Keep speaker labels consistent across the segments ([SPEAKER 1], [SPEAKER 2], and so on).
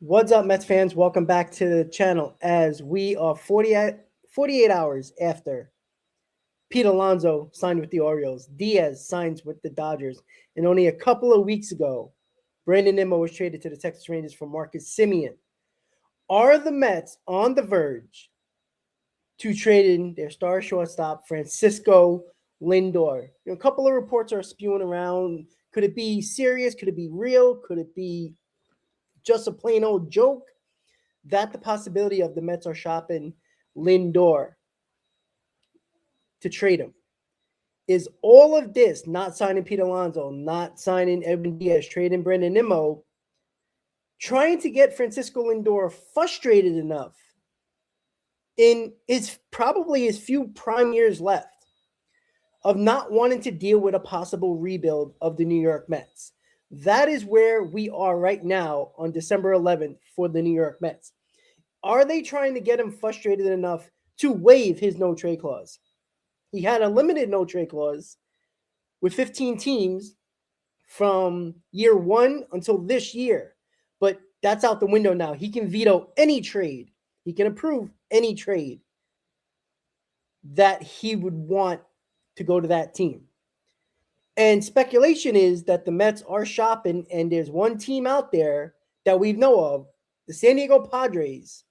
[SPEAKER 1] What's up, Mets fans? Welcome back to the channel as we are 48 hours after Pete Alonso signed with the Orioles, Diaz signs with the Dodgers, and only a couple of weeks ago, Brandon Nimmo was traded to the Texas Rangers for Marcus Semien. Are the Mets on the verge to trade in their star shortstop, Francisco Lindor? A couple of reports are spewing around. Could it be serious? Could it be real? Could it be just a plain old joke? That the possibility of the Mets are shopping Lindor to trade him. Is all of this not signing Pete Alonso, not signing Edwin Diaz, trading Brandon Nimmo, trying to get Francisco Lindor frustrated enough in his few prime years left of not wanting to deal with a possible rebuild of the New York Mets? That is where we are right now on December 11th for the New York Mets. Are they trying to get him frustrated enough to waive his no-trade clause? He had a limited no-trade clause with 15 teams from year one until this year. But that's out the window now. He can veto any trade. He can approve any trade that he would want to go to that team. And speculation is that the Mets are shopping, and there's one team out there that we know of, the San Diego Padres,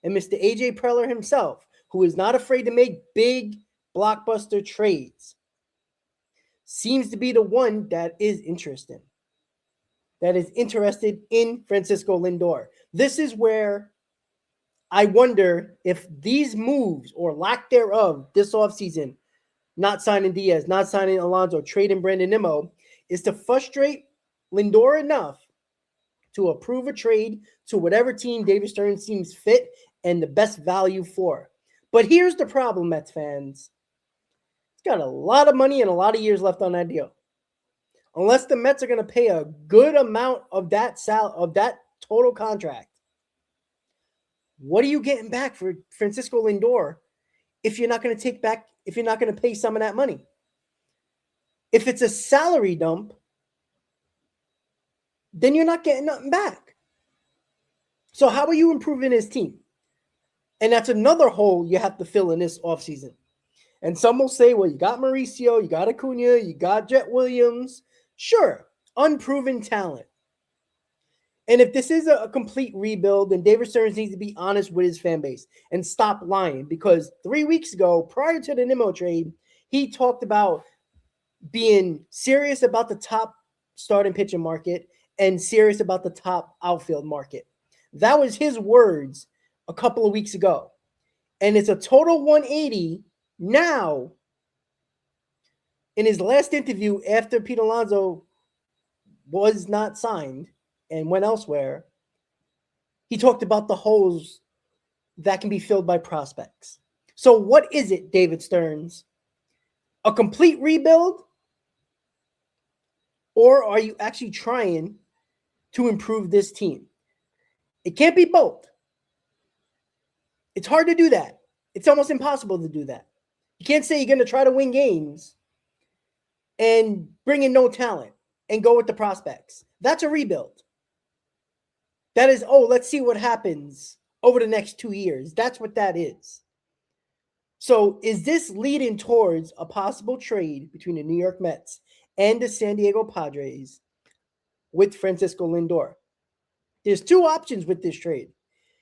[SPEAKER 1] and Mr. AJ Preller himself, who is not afraid to make big blockbuster trades, seems to be the one that is interested in Francisco Lindor. This is where I wonder if these moves or lack thereof this offseason, not signing Diaz, not signing Alonso, trading Brandon Nimmo, is to frustrate Lindor enough to approve a trade to whatever team David Stern seems fit and the best value for. But here's the problem, Mets fans. He's got a lot of money and a lot of years left on that deal. Unless the Mets are going to pay a good amount of that total contract, what are you getting back for Francisco Lindor if you're not going to pay some of that money? If it's a salary dump, then you're not getting nothing back. So how are you improving his team? And that's another hole you have to fill in this offseason. And some will say, well, you got Mauricio, you got Acuna, you got Jet Williams. Sure, unproven talent. And if this is a complete rebuild, then David Stearns needs to be honest with his fan base and stop lying. Because 3 weeks ago, prior to the Nimmo trade, he talked about being serious about the top starting pitching market and serious about the top outfield market. That was his words a couple of weeks ago. And it's a total 180 now. In his last interview after Pete Alonso was not signed and went elsewhere, he talked about the holes that can be filled by prospects. So what is it, David Stearns? A complete rebuild? Or are you actually trying to improve this team? It can't be both. It's hard to do that. It's almost impossible to do that. You can't say you're going to try to win games and bring in no talent and go with the prospects. That's a rebuild. That is, let's see what happens over the next 2 years. That's what that is. So is this leading towards a possible trade between the New York Mets and the San Diego Padres with Francisco Lindor? There's two options with this trade.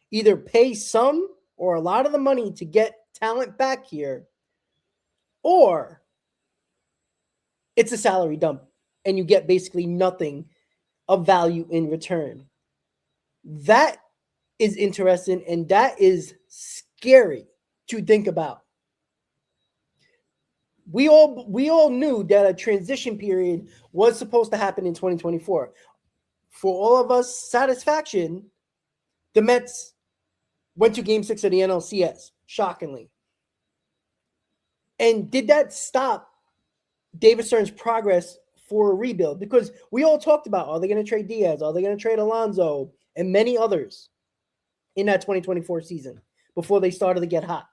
[SPEAKER 1] Either pay some or a lot of the money to get talent back here, or it's a salary dump and you get basically nothing of value in return. That is interesting, and that is scary to think about. We all knew that a transition period was supposed to happen in 2024. For all of us satisfaction, the Mets went to Game 6 of the NLCS, shockingly. And did that stop David Stern's progress for a rebuild? Because we all talked about, are they going to trade Diaz? Are they going to trade Alonso? And many others in that 2024 season before they started to get hot.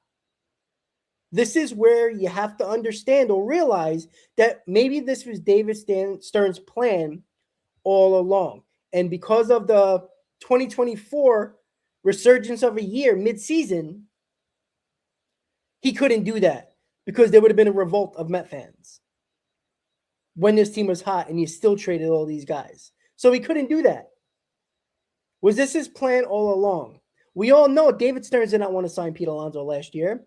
[SPEAKER 1] This is where you have to understand or realize that maybe this was David Stern's plan all along. And because of the 2024 resurgence of a year midseason, he couldn't do that because there would have been a revolt of Met fans when this team was hot and he still traded all these guys. So he couldn't do that. Was this his plan all along? We all know David Stearns did not want to sign Pete Alonso last year.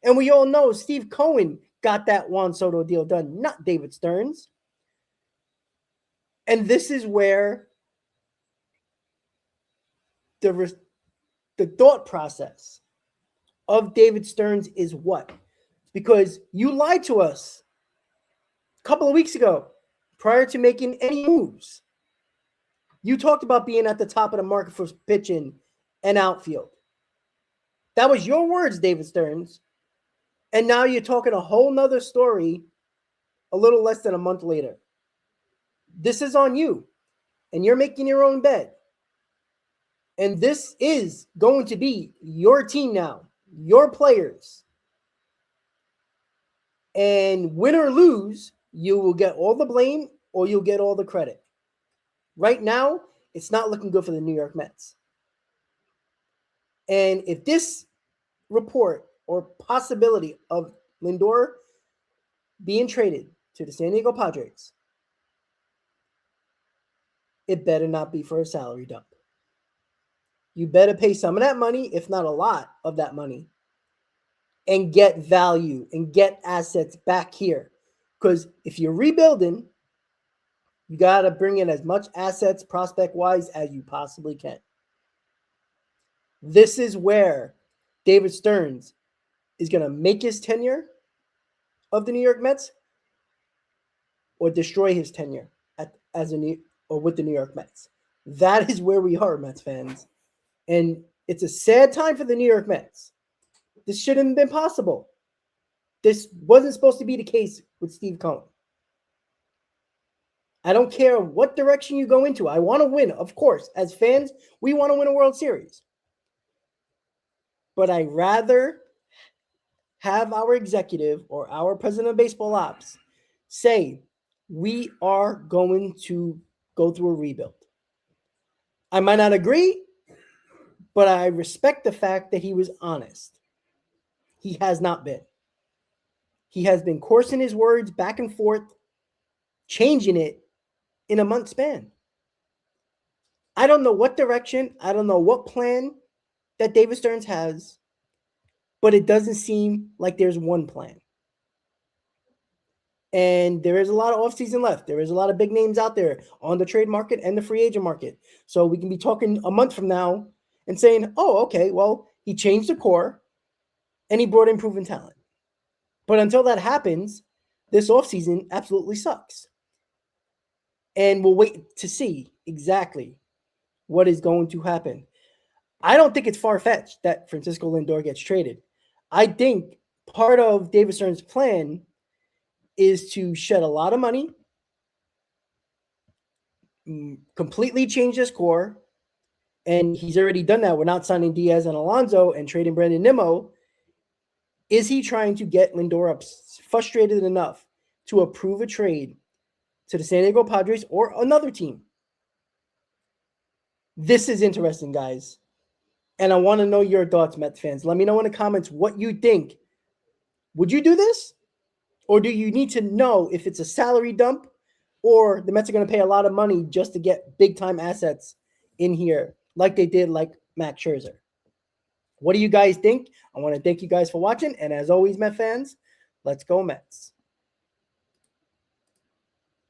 [SPEAKER 1] And we all know Steve Cohen got that Juan Soto deal done, not David Stearns. And this is where the thought process of David Stearns is what? Because you lied to us a couple of weeks ago prior to making any moves. You talked about being at the top of the market for pitching and outfield. That was your words, David Stearns. And now you're talking a whole nother story a little less than a month later. This is on you. And you're making your own bed. And this is going to be your team now, your players. And win or lose, you will get all the blame or you'll get all the credit. Right now, it's not looking good for the New York Mets. And if this report or possibility of Lindor being traded to the San Diego Padres, it better not be for a salary dump. You better pay some of that money, if not a lot of that money, and get value and get assets back here. Because if you're rebuilding, you got to bring in as much assets prospect-wise as you possibly can. This is where David Stearns is going to make his tenure of the New York Mets or destroy his tenure with the New York Mets. That is where we are, Mets fans. And it's a sad time for the New York Mets. This shouldn't have been possible. This wasn't supposed to be the case with Steve Cohen. I don't care what direction you go into. I want to win, of course. As fans, we want to win a World Series. But I'd rather have our executive or our president of baseball ops say, we are going to go through a rebuild. I might not agree, but I respect the fact that he was honest. He has not been. He has been coursing his words back and forth, changing it in a month span. I don't know what direction, I don't know what plan that David Stearns has, but it doesn't seem like there's one plan. And there is a lot of offseason left. There is a lot of big names out there on the trade market and the free agent market. So we can be talking a month from now and saying, oh, okay, well, he changed the core and he brought in proven talent. But until that happens, this offseason absolutely sucks. And we'll wait to see exactly what is going to happen. I don't think it's far-fetched that Francisco Lindor gets traded. I think part of David Stearns' plan is to shed a lot of money, completely change his core, and he's already done that. We're not signing Diaz and Alonso and trading Brandon Nimmo. Is he trying to get Lindor up frustrated enough to approve a trade to the San Diego Padres or another team? This is interesting, guys. And I want to know your thoughts, Mets fans. Let me know in the comments what you think. Would you do this? Or do you need to know if it's a salary dump or the Mets are going to pay a lot of money just to get big-time assets in here like they did like Max Scherzer? What do you guys think? I want to thank you guys for watching. And as always, Mets fans, let's go Mets.